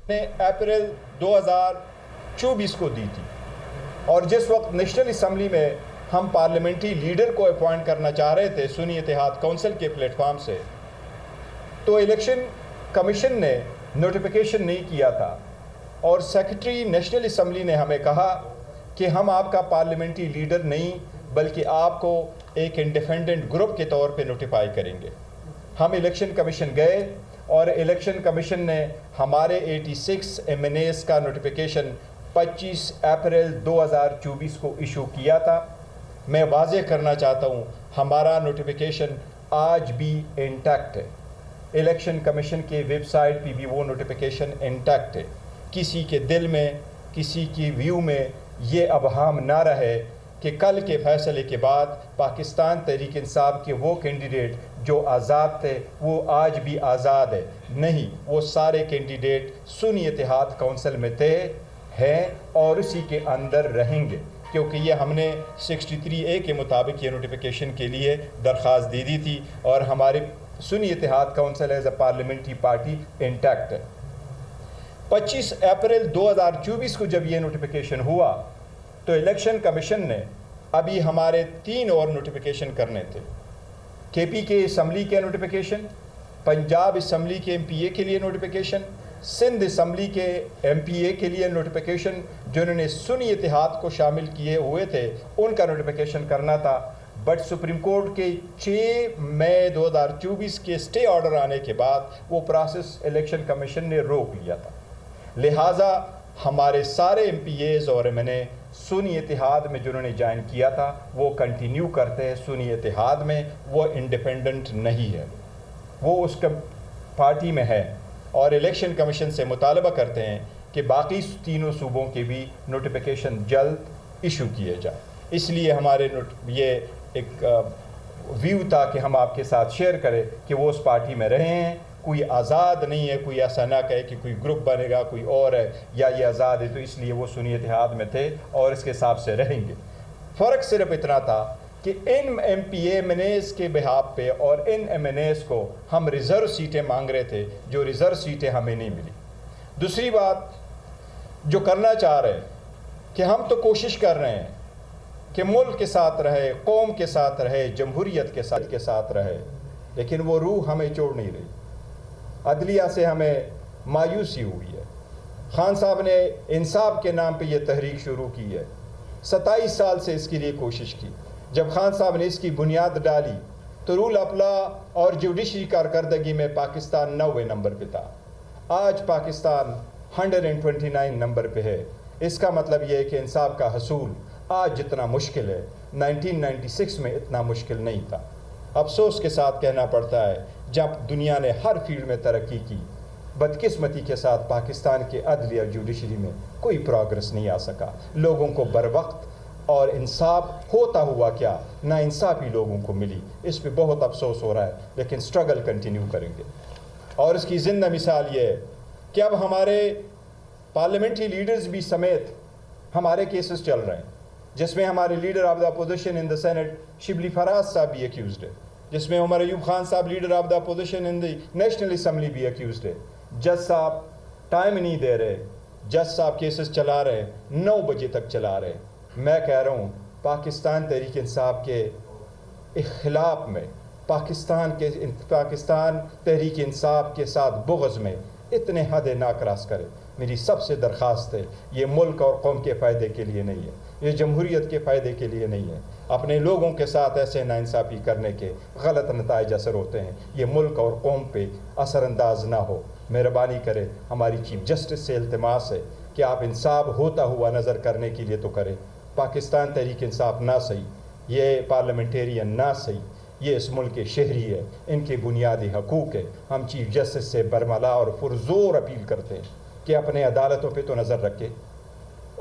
نے اپریل 2024 کو دی تھی، اور جس وقت نیشنل اسمبلی میں ہم پارلیمنٹری لیڈر کو اپوائنٹ کرنا چاہ رہے تھے سنی اتحاد کونسل کے پلیٹ فارم سے، تو الیکشن کمیشن نے نوٹیفیکیشن نہیں کیا تھا، اور سیکرٹری نیشنل اسمبلی نے ہمیں کہا کہ ہم آپ کا پارلیمنٹری لیڈر نہیں بلکہ آپ کو ایک انڈیپینڈنٹ گروپ کے طور پہ نوٹیفائی کریں گے۔ ہم الیکشن کمیشن گئے اور الیکشن کمیشن نے ہمارے 86 MNAs کا نوٹیفیکیشن 25 اپریل 2024 کو ایشو کیا تھا۔ میں واضح کرنا چاہتا ہوں ہمارا نوٹیفیکیشن آج بھی انٹیکٹ ہے، الیکشن کمیشن کے ویب سائٹ پہ بھی وہ نوٹیفیکیشن انٹیکٹ ہے۔ کسی کے دل میں، کسی کی ویو میں یہ ابہام نہ رہے کہ کل کے فیصلے کے بعد پاکستان تحریک انصاف کے وہ کینڈیڈیٹ جو آزاد تھے وہ آج بھی آزاد ہے۔ نہیں، وہ سارے کینڈیڈیٹ سنی اتحاد کونسل میں تھے، ہیں اور اسی کے اندر رہیں گے، کیونکہ یہ ہم نے 63A کے مطابق یہ نوٹیفیکیشن کے لیے درخواست دی تھی، اور ہمارے سنی اتحاد council as a parliamentary party intact ہے۔ 25 اپریل 2024 کو جب یہ نوٹیفیکیشن ہوا تو الیکشن کمیشن نے ابھی ہمارے 3 اور نوٹیفیکیشن کرنے تھے۔ KP کے اسمبلی کے نوٹیفیکیشن، پنجاب اسمبلی کے MPA کے لیے نوٹیفیکیشن، سندھ اسمبلی کے MPA کے لیے نوٹیفیکیشن، جنہوں نے سنی اتحاد کو شامل کیے ہوئے تھے ان کا نوٹیفیکیشن کرنا تھا، بٹ سپریم کورٹ کے 6 مئی 2024 کے سٹے آرڈر آنے کے بعد وہ پروسیس الیکشن کمیشن نے روک لیا تھا۔ لہٰذا ہمارے سارے MPAs اور MNA سنی اتحاد میں جنہوں نے جوائن کیا تھا وہ کنٹینیو کرتے ہیں سنی اتحاد میں، وہ انڈیپینڈنٹ نہیں ہے، وہ اس پارٹی میں ہے، اور الیکشن کمیشن سے مطالبہ کرتے ہیں کہ باقی تینوں صوبوں کے بھی نوٹیفیکیشن جلد ایشو کیے جائے۔ اس لیے ہمارے یہ ایک ویو تھا کہ ہم آپ کے ساتھ شیئر کریں کہ وہ اس پارٹی میں رہے ہیں، کوئی آزاد نہیں ہے، کوئی ایسا نہ کہے کہ کوئی گروپ بنے گا کوئی اور ہے یا یہ آزاد ہے، تو اس لیے وہ سنی اتحاد میں تھے اور اس کے حساب سے رہیں گے۔ فرق صرف اتنا تھا کہ ان MPA MNAs کے بہاف پہ اور ان MNAs کو ہم ریزرو سیٹیں مانگ رہے تھے، جو ریزرو سیٹیں ہمیں نہیں ملی۔ دوسری بات جو کرنا چاہ رہے ہیں کہ ہم تو کوشش کر رہے ہیں کہ ملک کے ساتھ رہے، قوم کے ساتھ رہے، جمہوریت کے ساتھ رہے، لیکن وہ روح ہمیں چھوڑ نہیں رہی۔ عدلیہ سے ہمیں مایوسی ہوئی ہے۔ خان صاحب نے انصاف کے نام پہ یہ تحریک شروع کی ہے، 27 سال سے اس کے لیے کوشش کی۔ جب خان صاحب نے اس کی بنیاد ڈالی تو رول آف لا اور جوڈیشری کارکردگی میں پاکستان 9ویں نمبر پہ تھا، آج پاکستان 129 نمبر پہ ہے۔ اس کا مطلب یہ ہے کہ انصاف کا حصول آج جتنا مشکل ہے 1996 میں اتنا مشکل نہیں تھا۔ افسوس کے ساتھ کہنا پڑتا ہے جب دنیا نے ہر فیلڈ میں ترقی کی، بدقسمتی کے ساتھ پاکستان کے عدلیہ اور جوڈیشری میں کوئی پروگرس نہیں آ سکا۔ لوگوں کو بر وقت اور انصاف ہوتا ہوا کیا نا انصافی لوگوں کو ملی، اس پہ بہت افسوس ہو رہا ہے، لیکن سٹرگل کنٹینیو کریں گے۔ اور اس کی زندہ مثال یہ ہے کہ اب ہمارے پارلیمنٹری لیڈرز بھی سمیت ہمارے کیسز چل رہے ہیں، جس میں ہمارے leader of the opposition in the senate Shibli Faraz صاحب بھی ایکیوزڈ ہے، جس میں عمر ایوب خان صاحب leader of the opposition in the national assembly بھی ایکیوزڈ ہے۔ جج صاحب ٹائم نہیں دے رہے، جج صاحب کیسز چلا رہے ہیں، 9 بجے تک چلا رہے ہیں۔ میں کہہ رہا ہوں پاکستان تحریک انصاف کے خلاف میں، پاکستان تحریک انصاف کے ساتھ بغض میں اتنے حدیں نہ کراس کرے۔ میری سب سے درخواست ہے، یہ ملک اور قوم کے فائدے کے لیے نہیں ہے، یہ جمہوریت کے فائدے کے لیے نہیں ہے۔ اپنے لوگوں کے ساتھ ایسے ناانصافی کرنے کے غلط نتائج اثر ہوتے ہیں، یہ ملک اور قوم پہ اثر انداز نہ ہو۔ مہربانی کرے، ہماری چیف جسٹس سے التماس ہے کہ آپ انصاف ہوتا ہوا نظر کرنے کے لیے تو کریں۔ پاکستان تحریک انصاف نہ صحیح، یہ پارلیمنٹیرین نہ صحیح، یہ اس ملک کے شہری ہے، ان کے بنیادی حقوق ہے۔ ہم چیف جسٹس سے برملا اور پرزور اپیل کرتے ہیں کہ اپنے عدالتوں پہ تو نظر رکھے۔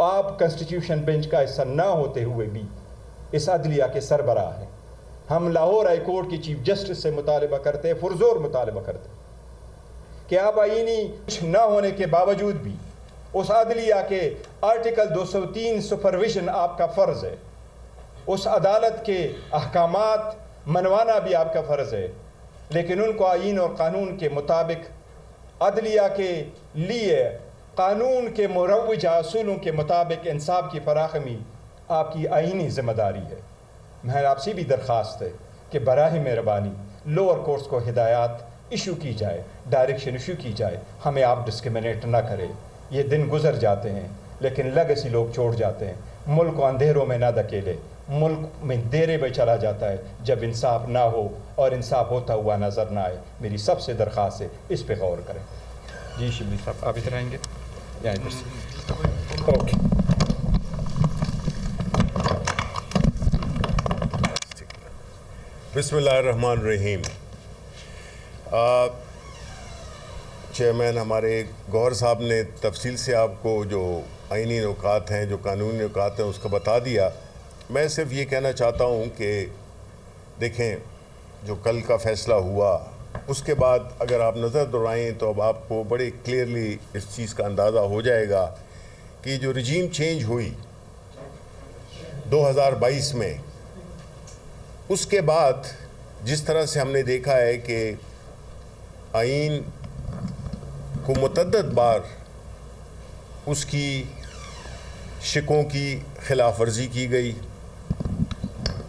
آپ کنسٹیٹیوشن بینچ کا حصہ نہ ہوتے ہوئے بھی اس عدلیہ کے سربراہ ہیں۔ ہم لاہور ہائی کورٹ کی چیف جسٹس سے مطالبہ کرتے ہیں، پرزور مطالبہ کرتے ہیں کہ آپ آئینی نہ ہونے کے باوجود بھی اس عدلیہ کے آرٹیکل 203 سپرویژن آپ کا فرض ہے، اس عدالت کے احکامات منوانا بھی آپ کا فرض ہے، لیکن ان کو آئین اور قانون کے مطابق عدلیہ کے لیے قانون کے مروجہ اصولوں کے مطابق انصاف کی فراہمی آپ کی آئینی ذمہ داری ہے۔ میں آپ سے بھی درخواست ہے کہ براہ مہربانی لوور کورٹس کو ہدایات ایشو کی جائے، ڈائریکشن ایشو کی جائے، ہمیں آپ ڈسکریمنیٹ نہ کرے۔ یہ دن گزر جاتے ہیں لیکن لیگیسی لوگ چھوڑ جاتے ہیں۔ ملک کو اندھیروں میں نہ دھکیلے، ملک میں دیرے میں چلا جاتا ہے جب انصاف نہ ہو اور انصاف ہوتا ہوا نظر نہ آئے۔ میری سب سے درخواست ہے اس پہ غور کریں۔ جی شبلی صاحب آپ ادھر آئیں گے یا ادھر سے؟ اوکے۔ بسم اللہ الرحمن الرحیم۔ چیئرمین ہمارے گوہر صاحب نے تفصیل سے آپ کو جو آئینی نکات ہیں، جو قانونی نکات ہیں، اس کا بتا دیا۔ میں صرف یہ کہنا چاہتا ہوں کہ دیکھیں جو کل کا فیصلہ ہوا اس کے بعد اگر آپ نظر دوڑائیں تو اب آپ کو بڑے کلیئرلی اس چیز کا اندازہ ہو جائے گا کہ جو رجیم چینج ہوئی 2022 میں، اس کے بعد جس طرح سے ہم نے دیکھا ہے کہ آئین کو متعدد بار اس کی شقوں کی خلاف ورزی کی گئی،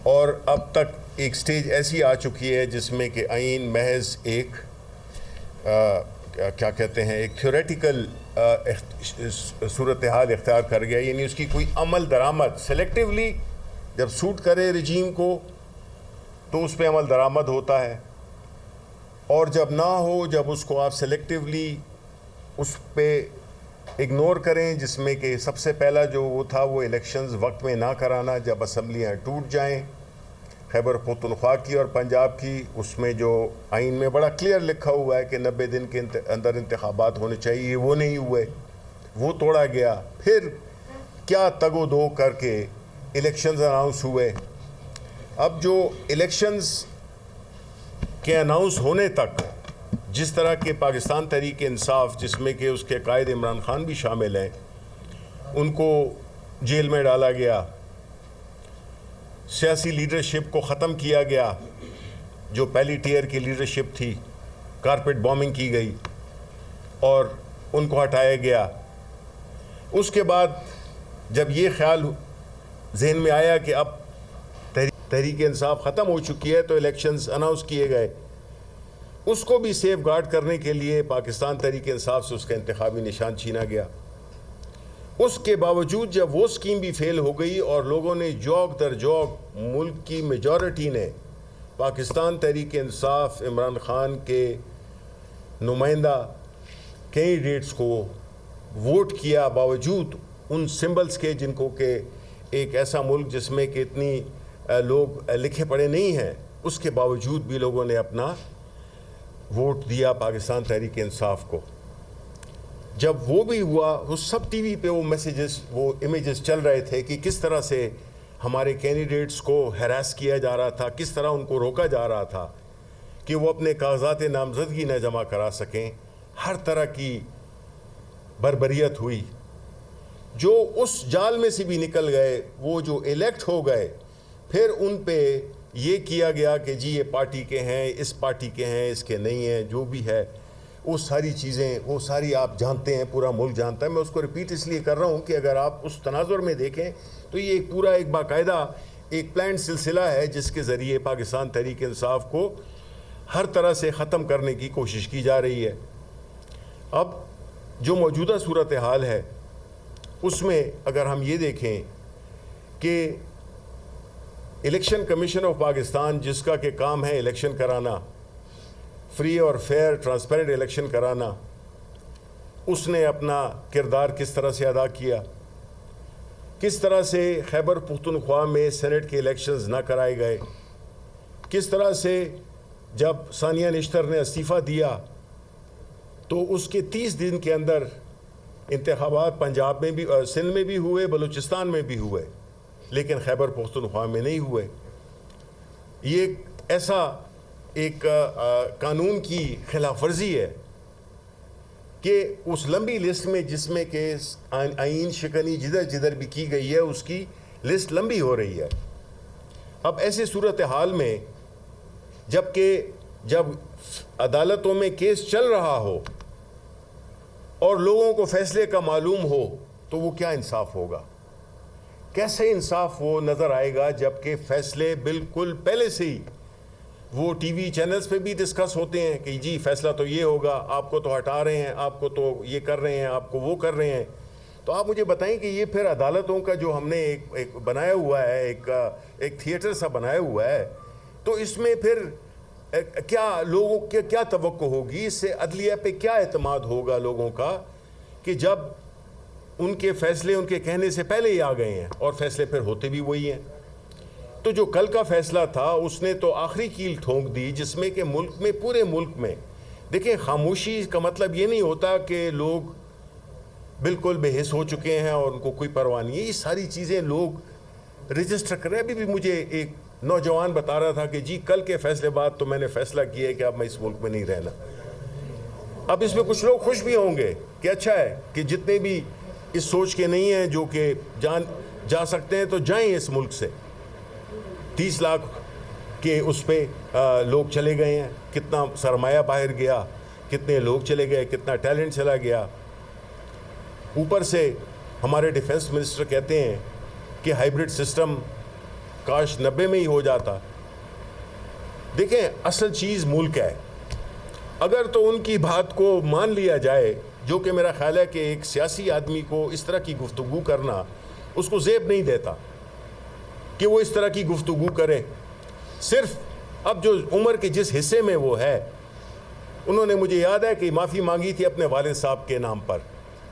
اور اب تک ایک سٹیج ایسی آ چکی ہے جس میں کہ آئین محض ایک کیا کہتے ہیں ایک تھیوریٹیکل صورتحال اختیار کر گیا، یعنی اس کی کوئی عمل درآمد سلیکٹیولی جب سوٹ کرے رجیم کو تو اس پہ عمل درآمد ہوتا ہے، اور جب نہ ہو، جب اس کو آپ سلیکٹیولی اس پہ اگنور کریں، جس میں کہ سب سے پہلا جو وہ تھا وہ الیکشنز وقت میں نہ کرانا جب اسمبلیاں ٹوٹ جائیں، خیبر پختونخوا کی اور پنجاب کی، اس میں جو آئین میں بڑا کلیئر لکھا ہوا ہے کہ 90 دن کے اندر انتخابات ہونے چاہیے، وہ نہیں ہوئے، وہ توڑا گیا۔ پھر کیا تگ و دو کر کے الیکشنز اناؤنس ہوئے۔ اب جو الیکشنز کے اناؤنس ہونے تک جس طرح کے پاکستان تحریک انصاف، جس میں کہ اس کے قائد عمران خان بھی شامل ہیں، ان کو جیل میں ڈالا گیا، سیاسی لیڈرشپ کو ختم کیا گیا، جو پہلی ٹیئر کی لیڈرشپ تھی، کارپیٹ بامبنگ کی گئی اور ان کو ہٹایا گیا۔ اس کے بعد جب یہ خیال ذہن میں آیا کہ اب تحریک انصاف ختم ہو چکی ہے تو الیکشنز اناؤنس کیے گئے، اس کو بھی سیف گارڈ کرنے کے لیے پاکستان تحریک انصاف سے اس کا انتخابی نشان چھینا گیا۔ اس کے باوجود جب وہ سکیم بھی فیل ہو گئی اور لوگوں نے جوک در جوک، ملک کی میجورٹی نے پاکستان تحریک انصاف عمران خان کے نمائندہ کینڈیڈیٹس کو ووٹ کیا، باوجود ان سمبلز کے جن کو کہ ایک ایسا ملک جس میں کہ اتنی لوگ لکھے پڑھے نہیں ہیں، اس کے باوجود بھی لوگوں نے اپنا ووٹ دیا پاکستان تحریک انصاف کو۔ جب وہ بھی ہوا، وہ سب ٹی وی پہ وہ میسیجز، وہ امیجز چل رہے تھے کہ کس طرح سے ہمارے کینڈیڈیٹس کو ہیراس کیا جا رہا تھا، کس طرح ان کو روکا جا رہا تھا کہ وہ اپنے کاغذات نامزدگی نہ جمع کرا سکیں۔ ہر طرح کی بربریت ہوئی۔ جو اس جال میں سے بھی نکل گئے، وہ جو الیکٹ ہو گئے، پھر ان پہ یہ کیا گیا کہ جی یہ پارٹی کے ہیں، اس پارٹی کے ہیں، اس کے نہیں ہیں، جو بھی ہے وہ ساری چیزیں، وہ ساری آپ جانتے ہیں، پورا ملک جانتا ہے۔ میں اس کو ریپیٹ اس لیے کر رہا ہوں کہ اگر آپ اس تناظر میں دیکھیں تو یہ ایک پورا ایک باقاعدہ ایک پلانڈ سلسلہ ہے جس کے ذریعے پاکستان تحریک انصاف کو ہر طرح سے ختم کرنے کی کوشش کی جا رہی ہے۔ اب جو موجودہ صورتحال ہے اس میں اگر ہم یہ دیکھیں کہ الیکشن کمیشن آف پاکستان، جس کا کہ کام ہے الیکشن کرانا، فری اور فیئر ٹرانسپیرنٹ الیکشن کرانا، اس نے اپنا کردار کس طرح سے ادا کیا، کس طرح سے خیبر پختونخوا میں سینٹ کے الیکشنز نہ کرائے گئے، کس طرح سے جب ثانیہ نشتر نے استعفیٰ دیا تو اس کے 30 دن کے اندر انتخابات پنجاب میں بھی، سندھ میں بھی ہوئے، بلوچستان میں بھی ہوئے، لیکن خیبر پختونخوا میں نہیں ہوئے۔ یہ ایسا ایک قانون کی خلاف ورزی ہے کہ اس لمبی لسٹ میں جس میں کہ آئین شکنی جدھر جدھر بھی کی گئی ہے اس کی لسٹ لمبی ہو رہی ہے۔ اب ایسے صورتحال میں جب عدالتوں میں کیس چل رہا ہو اور لوگوں کو فیصلے کا معلوم ہو تو وہ کیا انصاف ہوگا؟ کیسے انصاف وہ نظر آئے گا جبکہ فیصلے بالکل پہلے سے ہی وہ ٹی وی چینلز پہ بھی ڈسکس ہوتے ہیں کہ جی فیصلہ تو یہ ہوگا، آپ کو تو ہٹا رہے ہیں، آپ کو تو یہ کر رہے ہیں، آپ کو وہ کر رہے ہیں. تو آپ مجھے بتائیں کہ یہ پھر عدالتوں کا جو ہم نے ایک بنایا ہوا ہے، ایک تھیٹر سا بنایا ہوا ہے، تو اس میں پھر کیا لوگوں کے کیا توقع ہوگی؟ اس سے عدلیہ پہ کیا اعتماد ہوگا لوگوں کا کہ جب ان کے فیصلے ان کے کہنے سے پہلے ہی آ گئے ہیں اور فیصلے پھر ہوتے بھی وہی ہیں. تو جو کل کا فیصلہ تھا اس نے تو آخری کیل ٹھونک دی، جس میں کہ ملک میں، پورے ملک میں، دیکھیں خاموشی کا مطلب یہ نہیں ہوتا کہ لوگ بالکل بے حس ہو چکے ہیں اور ان کو کوئی پرواہ نہیں ہے. یہ ساری چیزیں لوگ رجسٹر کر رہے ہیں. ابھی بھی مجھے ایک نوجوان بتا رہا تھا کہ جی کل کے فیصلے بعد تو میں نے فیصلہ کیا ہے کہ اب میں اس ملک میں نہیں رہنا. اب اس میں کچھ لوگ خوش بھی ہوں گے کہ اچھا ہے کہ جتنے بھی اس سوچ کے نہیں ہیں جو کہ جا سکتے ہیں تو جائیں اس ملک سے. 30 لاکھ کے اس پہ لوگ چلے گئے ہیں، کتنا سرمایہ باہر گیا، کتنے لوگ چلے گئے، کتنا ٹیلنٹ چلا گیا. اوپر سے ہمارے ڈیفنس منسٹر کہتے ہیں کہ ہائیبرڈ سسٹم کاش 90 میں ہی ہو جاتا. دیکھیں اصل چیز ملک ہے. اگر تو ان کی بات کو مان لیا جائے، جو کہ میرا خیال ہے کہ ایک سیاسی آدمی کو اس طرح کی گفتگو کرنا اس کو زیب نہیں دیتا کہ وہ اس طرح کی گفتگو کرے. صرف اب جو عمر کے جس حصے میں وہ ہے، انہوں نے مجھے یاد ہے کہ معافی مانگی تھی اپنے والد صاحب کے نام پر.